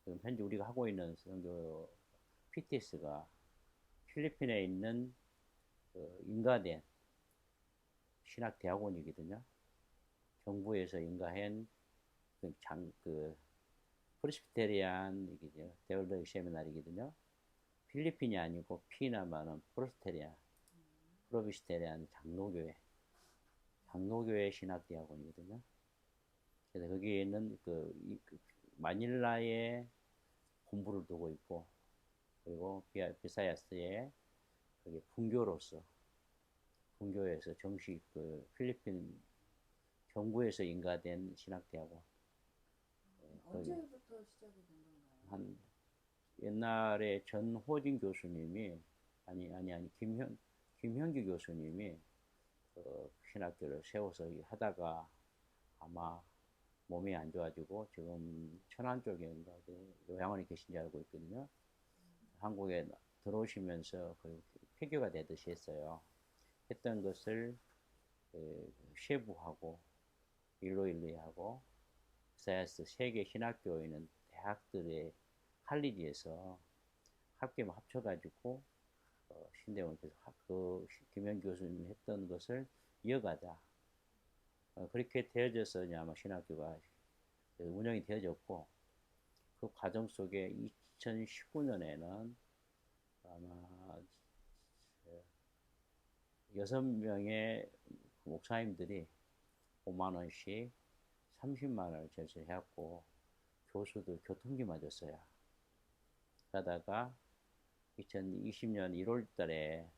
지금 현재 우리가 하고 있는 선교 PTS가 필리핀에 있는 그 인가된 신학대학원이거든요. 정부에서 인가한 그 프레스비테리안 이게 데올더 세미나리거든요. 필리핀이 아니고 피나마는 프로스테리안, 프로비스테리안 장로교회 신학대학원이거든요. 그래서 거기에는 그 마닐라에 본부를 두고 있고, 그리고 비사야스에 그게 분교에서 정식 그 필리핀 정부에서 인가된 신학대학원. 언제부터 시작이 된 건가요? 한 옛날에 전호진 교수님이 아니 김현기 교수님이 신학교를 세워서 하다가 아마 몸이 안 좋아지고 지금 천안 쪽인가 요양원에 계신 줄 알고 있거든요. 한국에 들어오시면서 거의 폐교가 되듯이 했어요. 했던 것을 쉐부하고 일로일리하고 사야스 세계 신학교에 있는 대학들의 할리지에서 합계만 합쳐가지고 신대원께서 그 김현 교수님이 했던 것을 이어가자. 그렇게 되어져서 아마 신학교가 운영이 되어졌고, 그 과정 속에 2019년에는 아마 6명의 목사님들이 5만 원씩 30만 원을 제시해갖고 교수들 교통비 맞았어요. 그러다가 2020년 1월 달에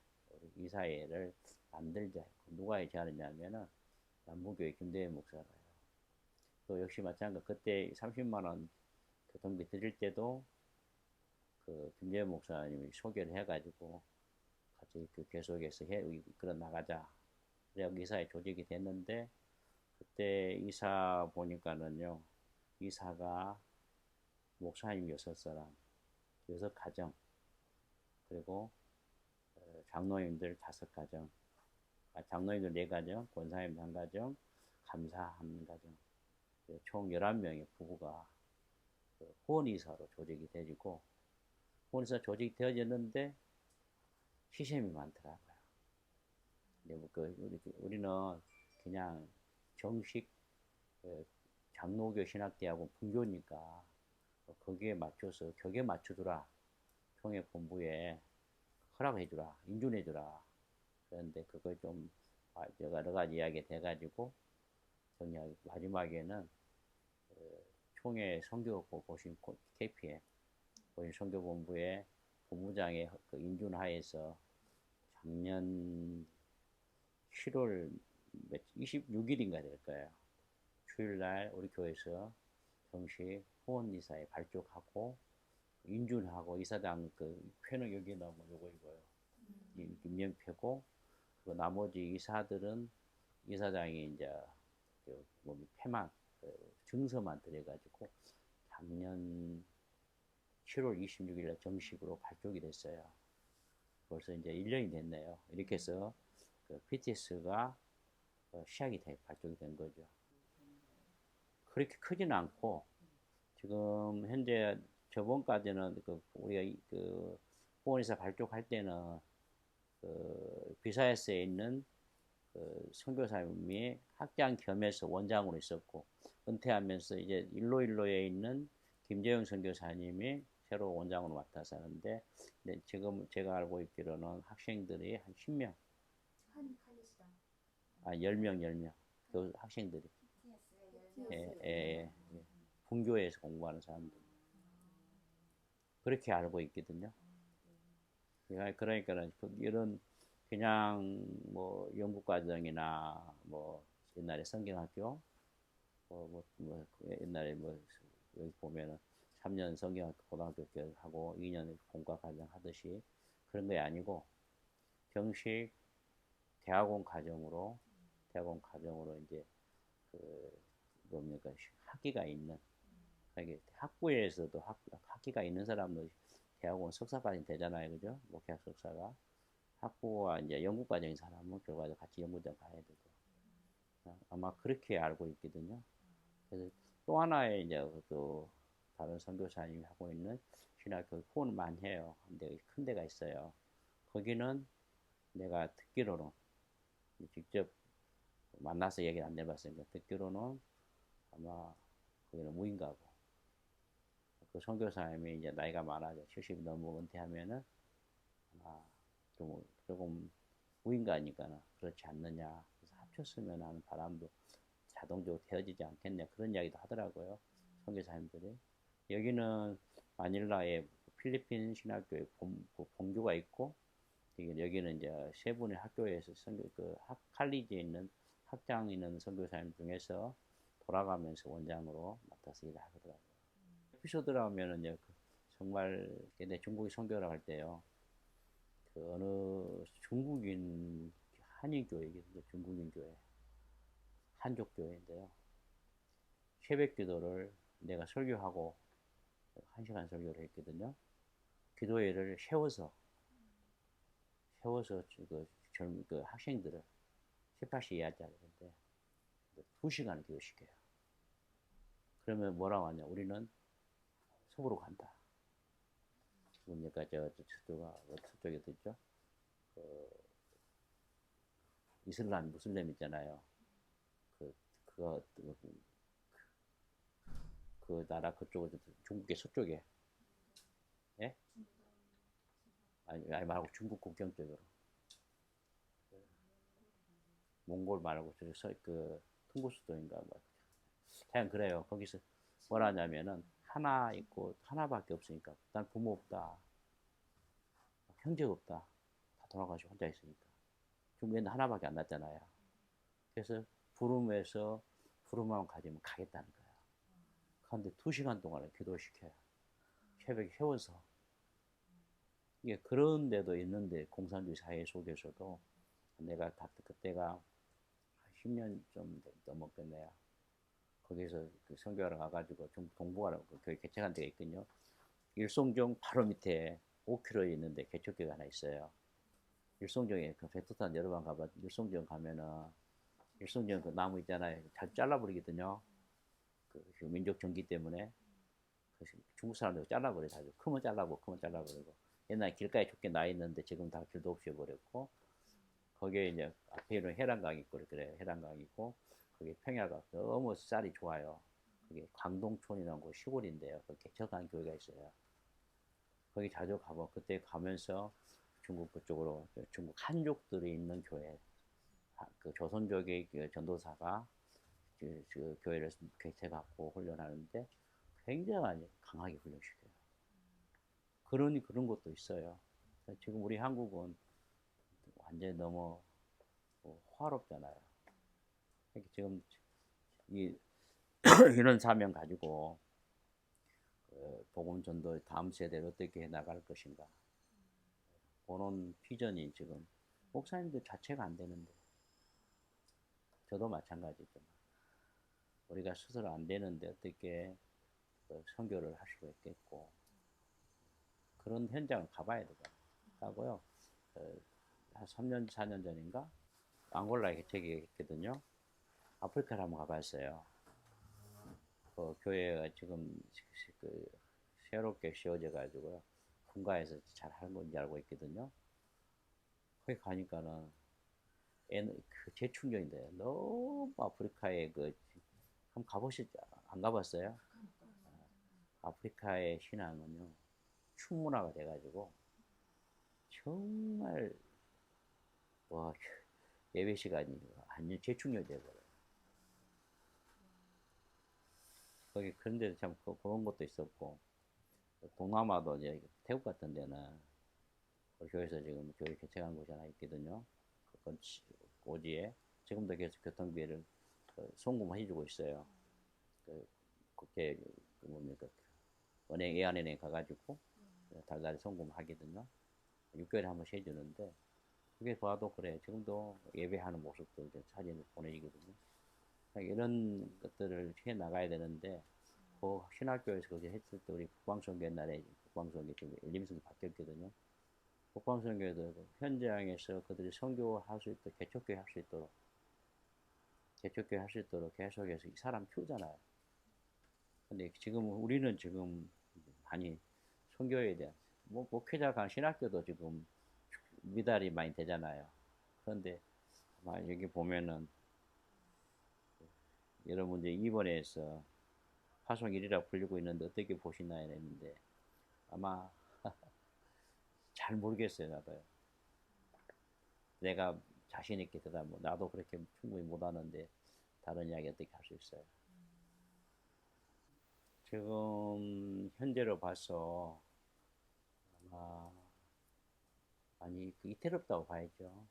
이사회를 만들자. 누가 제안했냐면은 남부교회 김대회 목사가요. 또 역시 마찬가지 그때 30만 원 교통비 드릴 때도 그 김대회 목사님이 소개를 해가지고 같이 그 계속해서 이끌어 나가자. 그래 이사회 조직이 됐는데 그때 이사 보니까는요, 이사가 목사님 6사람, 6가정, 그리고 장로님들 5가정, 장로님들 4가정, 권사님 1가정, 감사 1가정, 총 11명의 부부가 후원이사로 조직이 되고, 후원이사 조직이 되어졌는데 시샘이 많더라고요. 우리는 그냥 정식 장로교 신학대학원 분교니까 거기에 맞춰서 격에 맞추더라. 총회 본부에 허락해주라. 인준해주라. 그런데 그걸 좀 여러 가지 이야기 돼가지고 정리하기 마지막에는 총회 선교 보신 KPM 보신 선교본부의 본부장의 그 인준하에서 작년 7월 26일인가 될 거예요. 주일날 우리 교회에서 정식 후원이사에 발족하고 인준하고 이사장 그 표는 여기 나오면 요거 이거요. 임명표고 그 나머지 이사들은 이사장이 이제 그 패만 증서만 드려가지고 작년 7월 26일에 정식으로 발족이 됐어요. 벌써 이제 1년이 됐네요. 이렇게 해서 그 PTS가 시작이 발족이 된 거죠. 그렇게 크지는 않고 지금 현재 저번까지는 우리가 그 후원회사 발족할 때는 그 비사에스에 있는 그 선교사님이 학장 겸해서 원장으로 있었고 은퇴하면서 이제 일로일로에 있는 김재영 선교사님이 새로 원장으로 맡아서 하는데 지금 제가 알고 있기로는 학생들이 한 10명, 한 칸이시다. 10명 그 학생들이 예, 예, 예. 분교에서 공부하는 사람들 그렇게 알고 있거든요. 그러니까는 이런 그냥 뭐 영국 과정이나 뭐 옛날에 성경학교 옛날에 뭐 여기 보면은 3년 성경학교 고등학교 하고 2년 공과 과정 하듯이 그런 게 아니고 정식 대학원 과정으로 이제 그 뭡니까 학기가 있는 학부에서도 학기가 있는 사람도 대학원 석사까지 되잖아요, 그죠? 목회학 석사가 학부와 이제 연구 과정인 사람은 결과적으로 같이 연구장 가야 되고 아마 그렇게 알고 있거든요. 그래서 또 하나의 이제 또 다른 선교사님이 하고 있는 신학교 후원을 많이 해요. 근데 큰 데가 있어요. 거기는 내가 듣기로는 직접 만나서 얘기를 안 해봤으니까 듣기로는 아마 거기는 무인가고 그 선교사님이 이제 나이가 많아져 70 넘어 은퇴하면은 아마 좀 조금 무인가니까 그렇지 않느냐. 그래서 합쳤으면 하는 바람도 자동적으로 되어지지 않겠냐 그런 이야기도 하더라고요. 선교사님들이. 여기는 마닐라에 필리핀 신학교에 본교가 있고 여기는 이제 세 분의 학교에서 칼리지에 있는 학장 있는 선교사님 중에서 돌아가면서 원장으로 맡아서 일을 하더라고요. 에피소드라 하면은 이제 정말 내 중국에 선교를 할 때요. 그 어느 중국인 한인교회거든요. 중국인 교회. 한족 교회인데요. 새벽 기도를 내가 설교하고 1시간 설교를 했거든요. 기도회를 세워서 그 학생들을 18시 이하짜리인데 2시간을 기도시켜요. 그러면 뭐라고 하냐? 우리는 서부로 간다. 그러니까 저쪽에 있죠. 이슬람 무슬림 있잖아요. 그거 그 나라 그쪽에 중국의 서쪽에 예? 아니 말고 중국 국경 쪽으로 몽골 말고 그 통구수도인가 뭐 하여간 그래요. 거기서 뭐라 하냐면은 하나 있고 하나밖에 없으니까 난 부모 없다 형제 없다 다 돌아가시고 혼자 있으니까 중국에는 하나밖에 안 났잖아요. 그래서 부름만 가지면 가겠다는 거야. 그런데 2시간 동안을 기도시켜요. 새벽에 세워서 이게 그런 데도 있는데 공산주의 사회 속에서도 내가 그때가 10년 좀 넘었겠네요. 거기서 그 선교하러 가가지고 좀 동부하러 그 개척한 데가 있거든요. 일송정 바로 밑에 5km 있는데 개척교가 하나 있어요. 일송정에 그 베트남 여러 번 가봐. 일송정 가면은 일송정 그 나무 있잖아요. 잘 잘라버리거든요. 그 민족 정기 때문에 중국 사람들 잘라버려 자주. 크면 잘라버리고. 옛날 길가에 좋게 나 있는데 지금 다 길도 없애버렸고 거기에 이제 앞에 있는 해란강 있고 그래 해란강 있고 거기 평야가 너무 쌀이 좋아요. 그게 광동촌이라는 곳 시골인데요. 그 개척한 교회가 있어요. 거기 자주 가고 그때 가면서 중국 그쪽으로 중국 한족들이 있는 교회 그 조선족의 그 전도사가 그 교회를 개척하고 훈련하는데 굉장히 강하게 훈련시켜요. 그런 것도 있어요. 지금 우리 한국은 완전히 너무 화롭잖아요. 지금 이런 사명 가지고 복음 전도 다음 세대를 어떻게 해 나갈 것인가 그런 비전이 지금 목사님들 자체가 안 되는데 저도 마찬가지죠. 우리가 스스로 안 되는데 어떻게 선교를 할 수가 있겠고 그런 현장을 가봐야 되고요. 한 3년 4년 전인가 앙골라에 개척이 했거든요. 아프리카를 한번 가봤어요. 그 교회가 지금 그 새롭게 씌워져 가지고요. 분가해서 잘 하는 건지 알고 있거든요. 거기 가니까는 그 재충전인데 너무 아프리카에 한번 안 가봤어요? 아프리카의 신앙은요 충문화가 돼가지고 정말 와 예배 시간이 완전 재충전이 돼버려요. 거기 그런데 참 그런 것도 있었고 동남아도 이제 태국 같은 데는 우리 교회에서 지금 교회 개척한 곳이 하나 있거든요. 그건 오지에 지금도 계속 교통비를 송금해주고 있어요. 국제 뭡니까 은행 예안은행 가가지고 달달이 송금하거든요. 6개월에 한 번씩 해주는데 그게 봐도 그래. 지금도 예배하는 모습도 이제 사진을 보내주거든요. 이런 것들을 해 나가야 되는데 그 신학교에서 그렇게 했을 때 우리 북방선교 옛날에 북방선교 지금 일림선교 바뀌었거든요. 북방선교에도 현장에서 그들이 선교할 수 있도록 개척교회 할 수 있도록 계속해서 이 사람 키우잖아요. 근데 지금 우리는 지금 많이 선교에 대한 뭐 목회자가 신학교도 지금 미달이 많이 되잖아요. 그런데 아마 여기 보면은 여러분들 이번에서 파송일이라 불리고 있는데 어떻게 보시나요? 했는데 아마 잘 모르겠어요, 나도요. 내가 자신 있게 대답, 뭐 나도 그렇게 충분히 못하는데 다른 이야기 어떻게 할 수 있어요? 지금 현재로 봐서 아마 많이 이태롭다고 봐야죠.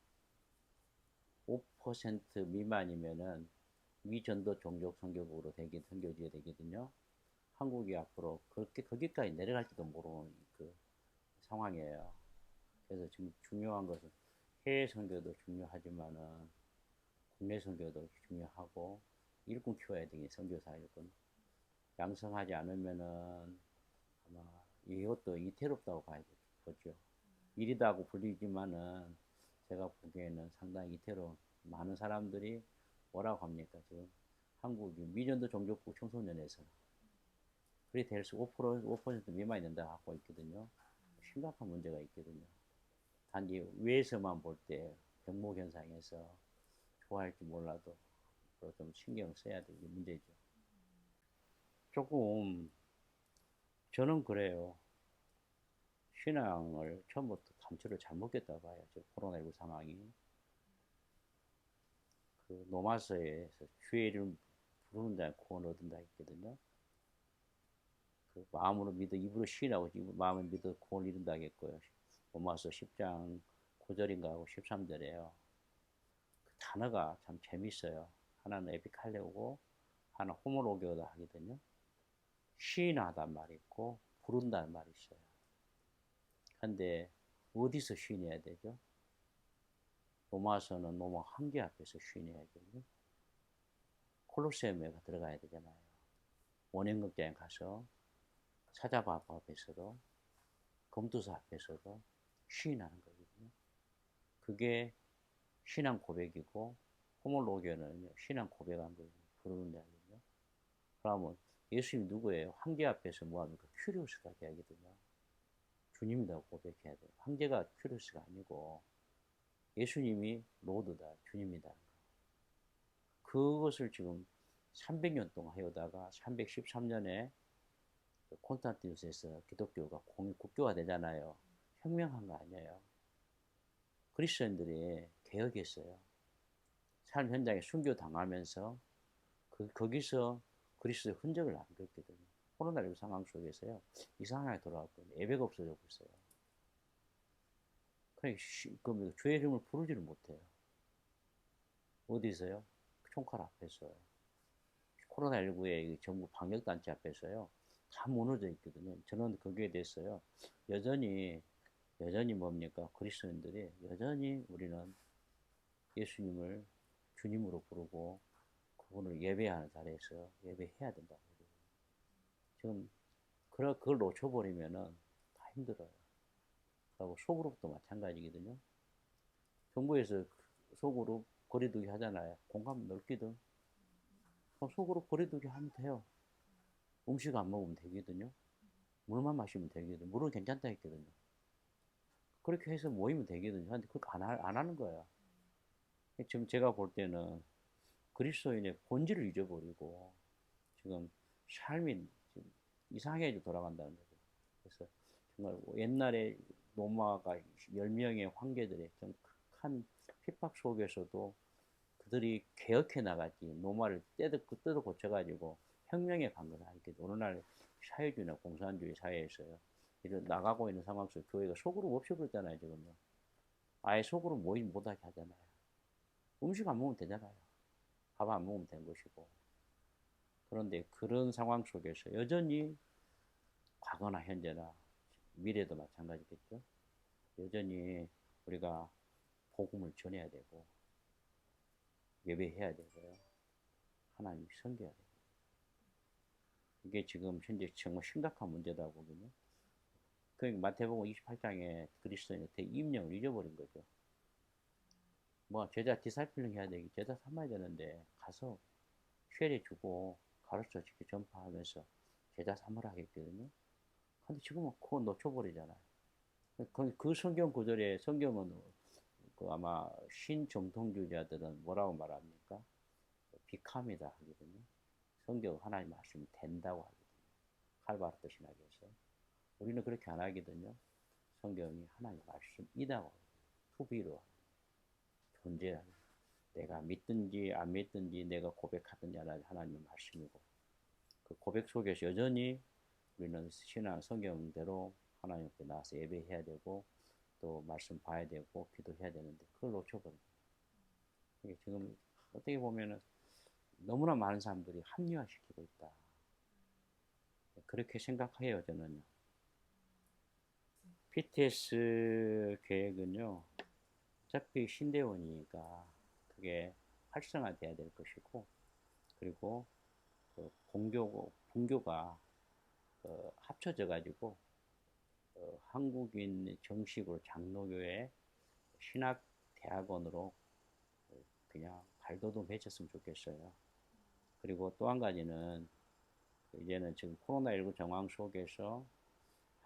5% 미만이면은 미전도 종족 선교국으로 선교지가 되거든요. 한국이 앞으로 그렇게 거기까지 내려갈지도 모르는 그 상황이에요. 그래서 지금 중요한 것은 해외 선교도 중요하지만은 국내 선교도 중요하고 일꾼 키워야 되니 선교사 일꾼 양성하지 않으면은 아마 이것도 이태롭다고 보죠. 일이다고 불리지만은 제가 보기에는 상당히 이태로운 많은 사람들이 뭐라고 합니까? 지금 한국이 미전도 종족국 청소년에서 그리 될수 5% 미만이 된다고 하고 있거든요. 심각한 문제가 있거든요. 단지 위에서만 볼 때 병목 현상에서 좋아할지 몰라도 좀 신경 써야 될 문제죠. 조금 저는 그래요. 신앙을 처음부터 감초를 잘못했다고 봐요. 저 코로나19 상황이. 그 노마서에서 주의 이름 부르는 자는 구원 얻는다 했거든요. 그 마음으로 믿어 입으로 시인하고 마음을 믿어 구원 이룬다 했고요. 노마서 10장 9절인가 하고 13절에요. 그 단어가 참 재밌어요. 하나는 에피칼레오고 하나 호모로게오다 하거든요. 시인하단 말이 있고 부른다는 말이 있어요. 근데 어디서 시인해야 되죠? 로마서는 로마 황제 앞에서 시인해야거든요. 콜로세움에 들어가야 되잖아요. 원형극장에 가서 사자바 앞에서도 검도사 앞에서도 시인하는 거거든요. 그게 신앙 고백이고 호몰로게는 신앙 고백한 걸 부르는 이야기거든요. 그러면 예수님 누구예요? 황제 앞에서 뭐합니까? 큐리오스가 돼야거든요. 주님이라고 고백해야 돼요. 황제가 큐리오스가 아니고 예수님이 로드다, 주님이다. 그것을 지금 300년 동안 해오다가 313년에 콘스탄티누스에서 기독교가 국교화 되잖아요. 혁명한 거 아니에요. 그리스도인들이 개혁했어요. 삶 현장에 순교 당하면서 거기서 그리스도의 흔적을 남겼거든요. 코로나19 상황 속에서요. 이상하게 돌아왔거든요. 예배가 없어져 버렸어요. 그러니까 주의 이름을 부르지를 못해요. 어디서요? 총칼 앞에서. 코로나19의 정부 방역단체 앞에서요. 다 무너져 있거든요. 저는 거기에 대해서요. 여전히 뭡니까? 그리스도인들이 여전히 우리는 예수님을 주님으로 부르고 그분을 예배하는 자리에서 예배해야 된다고. 지금 그걸 놓쳐버리면은 다 힘들어요. 그리고 소그룹도 마찬가지거든요. 정부에서 소그룹 거리두기 하잖아요. 공간 넓기든. 그럼 소그룹 거리두기 하면 돼요. 음식 안 먹으면 되거든요. 물만 마시면 되거든요. 물은 괜찮다 했거든요. 그렇게 해서 모이면 되거든요. 근데 그거 안 하는 거야. 지금 제가 볼 때는 그리스도인의 본질을 잊어버리고 지금 삶이 지금 이상하게 돌아간다는 거죠. 그래서 정말 옛날에 로마가 10명의 황제들의 좀 큰 핍박 속에서도 그들이 개혁해 나가지 로마를 뜯어 고쳐가지고 혁명에 간 건 아니거든요. 오늘날 사회주의나 공산주의 사회에서요. 이런 나가고 있는 상황 속 교회가 속으로 없애버렸잖아요, 지금요. 아예 속으로 모임 못하게 하잖아요. 음식 안 먹으면 되잖아요. 밥 안 먹으면 되는 것이고. 그런데 그런 상황 속에서 여전히 과거나 현재나 미래도 마찬가지겠죠. 여전히 우리가 복음을 전해야 되고 예배해야 되고요. 하나님 섬겨야 되고. 이게 지금 현재 정말 심각한 문제다 보거든요. 그러니까 마태복음 28장에 그리스도인의 대임령을 잊어버린 거죠. 뭐 제자 디사이플링 해야 되기 제자 삼아야 되는데 가서 쉐리 주고 가르쳐 주고 전파하면서 제자 삼으라 하겠거든요. 근데 지금은 그거 놓쳐버리잖아요. 그 성경 구절에 성경은 그 아마 신정통주자들은 뭐라고 말합니까? 비캄이다 하거든요. 성경 하나님 말씀이 된다고 하거든요. 칼바르트 신학에서. 우리는 그렇게 안 하거든요. 성경이 하나님 말씀이다고 투비로 존재하는 내가 믿든지 안 믿든지 내가 고백하든지 하나님의 말씀이고 그 고백 속에서 여전히 우리는 신앙 성경대로 하나님 앞에 나와서 예배해야 되고 또 말씀 봐야 되고 기도해야 되는데 그걸 놓쳐버립니다. 이게 지금 어떻게 보면은 너무나 많은 사람들이 합리화시키고 있다. 그렇게 생각해요, 저는요. BTS 계획은요, 어차피 신대원이니까 그게 활성화돼야 될 것이고, 그리고 그 분교가 합쳐져 가지고 한국인 정식으로 장로교회 신학대학원으로 그냥 발돋움 해줬으면 좋겠어요. 그리고 또 한 가지는 이제는 지금 코로나19 정황 속에서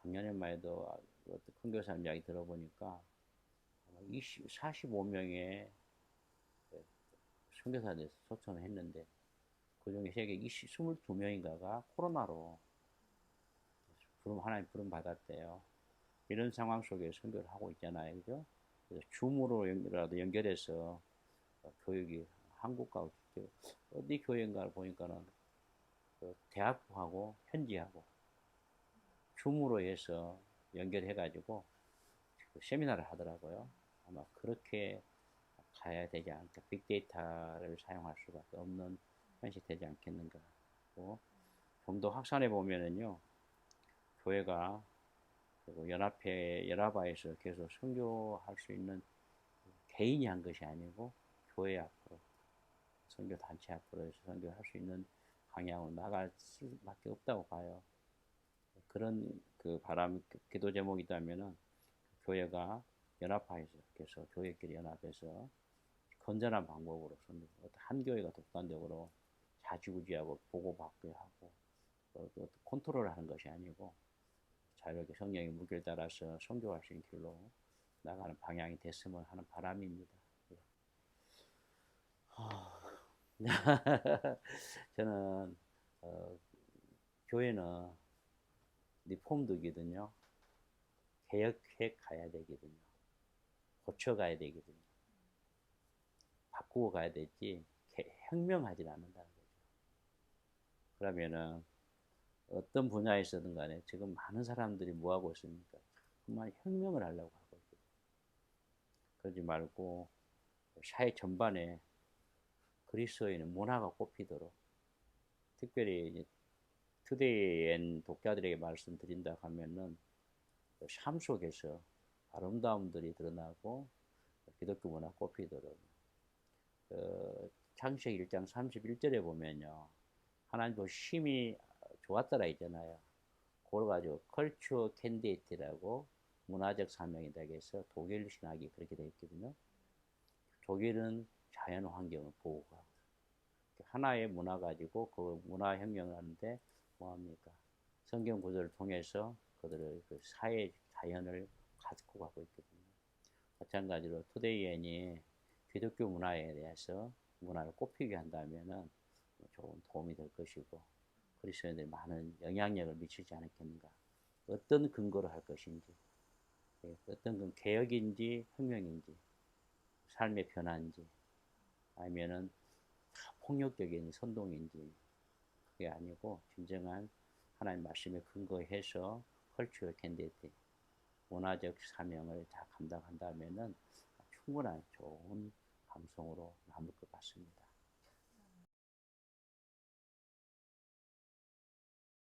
작년에만 해도 어떤 큰 교사님 이야기 들어보니까 45명의 선교사들 초청을 했는데 그중에 세계 22명인가가 코로나로 하나님 부름 받았대요. 이런 상황 속에 선교를 하고 있잖아요. 그죠? 그래서 줌으로라도 연결해서 교육이 한국과 어디 교회인가 보니까는 그 대학부하고 현지하고 줌으로 해서 연결해가지고 그 세미나를 하더라고요. 아마 그렇게 가야 되지 않을까. 빅데이터를 사용할 수밖에 없는 현실이 되지 않겠는가. 좀 더 확산해 보면은요, 교회가 그리고 연합화에서 계속 선교할 수 있는 개인이 한 것이 아니고 교회 앞으로 선교 단체 앞으로 해서 선교할 수 있는 방향으로 나갈 수밖에 없다고 봐요. 그런 그 바람 기도 제목이 있다면은 교회가 연합화해서 그래서 교회끼리 연합해서 건전한 방법으로 한 교회가 독단적으로 좌지우지하고 보고받게 하고 또 컨트롤하는 것이 아니고 자유롭게 성령의 무게를 따라서 선교할 수 있는 길로 나가는 방향이 됐으면 하는 바람입니다. 저는 교회는 리폼드거든요. 개혁해 가야 되거든요. 고쳐가야 되거든요. 바꾸고 가야 되지 혁명하지 않는다는 거죠. 그러면은 어떤 분야에서든 간에 지금 많은 사람들이 뭐 하고 있습니까? 정말 혁명을 하려고 하고 있거든요. 그러지 말고 사회 전반에 그리스도인의 문화가 꼽히도록 특별히 투데이엔 독자들에게 말씀드린다 하면은 삶 속에서 아름다움들이 드러나고 기독교 문화 꼽히도록 창세기 1장 31절에 보면요 하나님도 심히 좋았더라 있잖아요. 그걸 가지고 컬처 캔디에이트라고 문화적 사명이다 해서 독일 신학이 그렇게 되어 있거든요. 독일은 자연 환경을 보호하고 하나의 문화 가지고 그 문화 혁명을 하는데 뭐합니까? 성경 구절을 통해서 그들의 그 사회 자연을 가지고 가고 있거든요. 마찬가지로 투데이엔이 기독교 문화에 대해서 문화를 꼽히게 한다면은 좋은 도움이 될 것이고 그리스도인들이 많은 영향력을 미치지 않겠는가. 어떤 근거로 할 것인지, 어떤 개혁인지 혁명인지, 삶의 변화인지, 아니면은 폭력적인 선동인지 그게 아니고 진정한 하나님 말씀에 근거해서 컬처럴 캔디데이트 문화적 사명을 다 감당한다면은 충분한 좋은 감성으로 남을 것 같습니다.